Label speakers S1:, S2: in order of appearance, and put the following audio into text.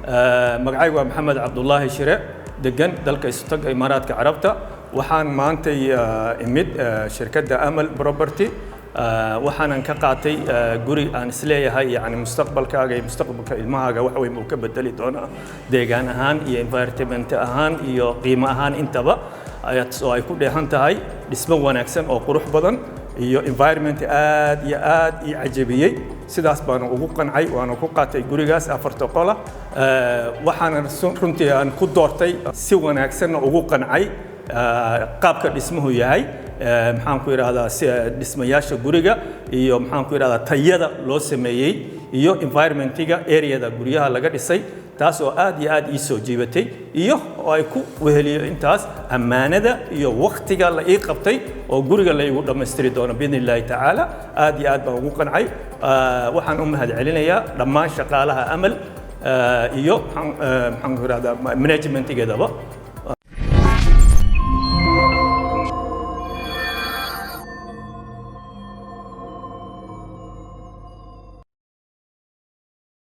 S1: magacaygu waa Maxamed Cabdullaahi Shire degan dalka Istaag Imaaraadka Carabta waxaan maantay imid shirkadda Amal Property waxaanan ka qaatay guri aan isleeyahay yani mustaqbalkaaga iyo mustaqbalka ilmahaaga wax weyn uu ka bedeli doona deegaan ahaan iyo environment ahaan iyo qiimo ahaan intaba ay ku dheehan tahay dhismo wanaagsan oo qurux badan iyo environment aad iyo aad ii cajabiyay sidaas baan ugu qancay waana ku qaatay gurigaas afarta qol waxaan runtii aan ku doortay si wanaagsan ugu qancay qaabka dhismuhu yahay maxaan ku yiraahdaa dhismayaasha guriga iyo maxaan ku yiraahdaa tayada loo sameeyay iyo environmentiga areada guryaha laga dhisay taas oo aad iyo aad ii soo jiibatay iyo oo ay ku weheliyo intaas ammaanada iyo waqtiga la ii qabtay oo guriga la igu dhameystiri doono biidhnillaahi tacaala aad iyo aad baan ugu qancay waxaan u mahadcelinayaa dhammaan shaqaalaha Amal iyo maxaan ku yiraahdaa managementgeedaba